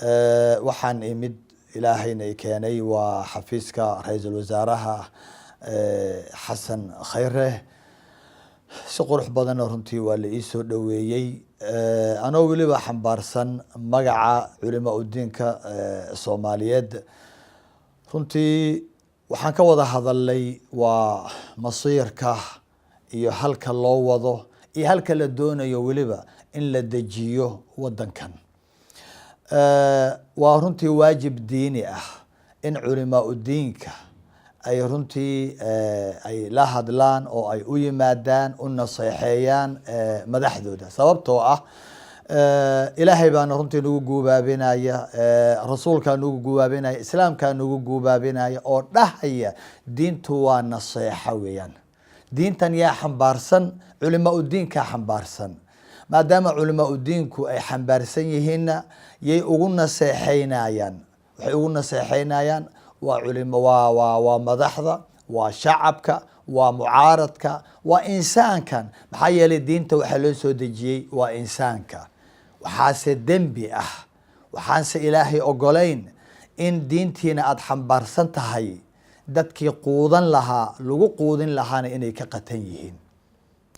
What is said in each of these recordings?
waxaan imid ilaahayna i keenay waa xafiiska ra'iisul wasaaraha xasan khayre si qurux badan runtii waa la ii soo dhaweeyay anoo weliba xambaarsan magaca culimo u diinka Soomaaliyeed runtii waxaan ka wada hadalay waa masiirka iyo halka loo wado iyo halka la doonayo weliba in la dejiyo wadankan waa runtii waajib diini ah in culimo u diinka ay runtii ay la hadlaan oo ay u yimaadaan u naseexeeyaan madaxdooda sababtoo ah ilaahay baan runtii nagu guubaabinaya rasuulka nagu guubaabinaya islaamka nagu guubaabinaya oo dhahaya diintu waa naseexa weeyaan diintan yaa xambaarsan culimo u diinka xambaarsan maadaama culimo u diinku ay xambaarsan yihiinna yay ugu naseexeynayaan waxay ugu naseexeynayaan waa culimo waa madaxda waa shacabka waa mucaaradka waa insaankan maxaa yeelay diinta waxaa loo soo dejiyey waa insaanka waxaase dembi ah waxaanse ilaahay ogolayn in diintiina aada xambaarsan tahay dadkii quudan lahaa lagu quudin lahaana inay ka qatan yihiin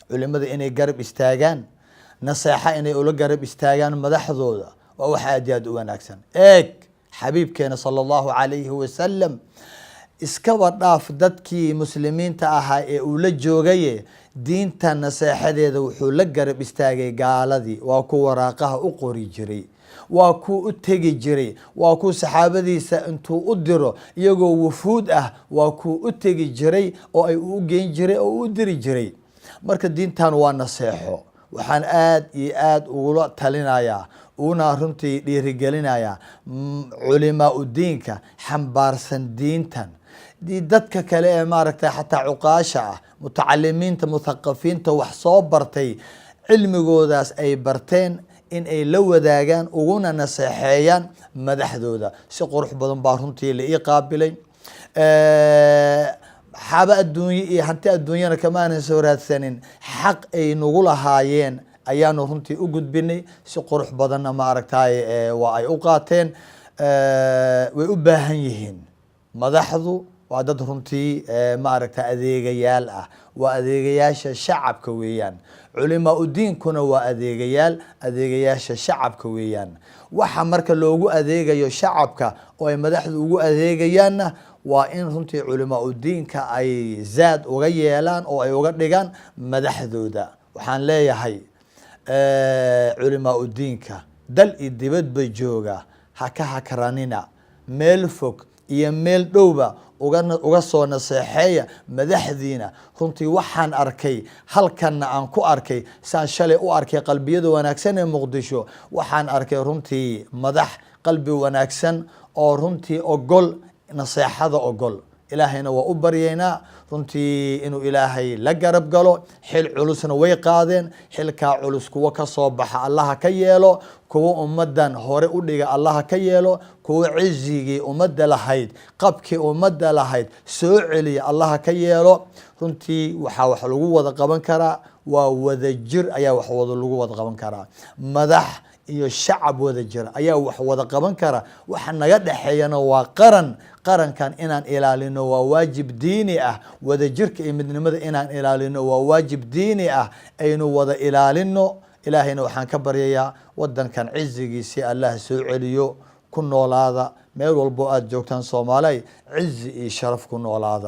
culimada inay garab istaagaan naseexa inay ula garab istaagaan madaxdooda waa wax aad iyo aad u wanaagsan eeg xabiibkeena sala allahu calayhi wasalam iskaba dhaaf dadkii muslimiinta ahaa ee uu la joogaye diinta naseexadeeda wuxuu la garab istaagay gaaladii waa ku waraaqaha u qori jiray waa ku u tegi jiray waa ku saxaabadiisa intuu u diro iyagoo wufuud ah waa ku u tegi jiray oo ay u geyn jiray oo u diri jiray marka diintan waa naseexo waxaan aad iyo aad ugula talinayaa una runtii dhiirigelinayaa culimo u diinka xambaarsan diintan dadka kale ee maaragtay xataa cuqaasha ah mutacalimiinta muthaqafiinta wax soo bartay cilmigoodaas ay barteen in ay la wadaagaan uguna naseexeeyaan madaxdooda si qurux badan baa runtii la ii qaabilay xaba adduunye iyo hanti adduunyana kamaanan soo raadsanin xaq ay nagu lahaayeen ayaanu runtii u gudbinay si qurux badanna maaragtay waa ay u qaateen way u baahan yihiin madaxdu waa dad runtii maaragtay adeegayaal ah waa adeegayaasha shacabka weeyaan culimo u diinkuna waa adeegayaasha shacabka weeyaan waxa marka loogu adeegayo shacabka oo ay madaxdu ugu adeegayaanna waa in runtii culimo u diinka ay zaad uga yeelaan oo ay uga dhigaan madaxdooda waxaan leeyahay culimo u diinka dal iyo dibadba jooga ha ka hakranina meel fog iyo meel dhowba uga soo naseexeeya madaxdiina runtii waxaan arkay halkanna aan ku arkay saan shalay u arkay qalbiyada wanaagsan ee muqdisho waxaan arkay runtii madax qalbi wanaagsan oo runtii ogol naseexada ogol ilaahayna waa u baryeynaa runtii inuu ilaahay la garab galo xil culusna way qaadeen xilkaa culus kuwa ka soo baxa allaha ka yeelo kuwa ummadan hore u dhiga allaha ka yeelo kuwa cizigii ummadda lahayd qabkii ummadda lahayd soo celiya allaha ka yeelo runtii waxaa wax lagu wada qaban karaa waa wadajir ayaa wax lagu wada qaban karaa madax iyo shacab wada jira ayaa wax wada qaban kara waxa naga dhaxeeyana waa qarankan inaan ilaalino waa waajib diini ah wadajirka iyo midnimada inaan ilaalino waa waajib diini ah aynu wada ilaalino ilaahayna waxaan ka baryayaa wadankan cizigiisii allah soo celiyo ku noolaada meel walbo aad joogtaan Soomaaliya cizi iyo sharaf ku noolaada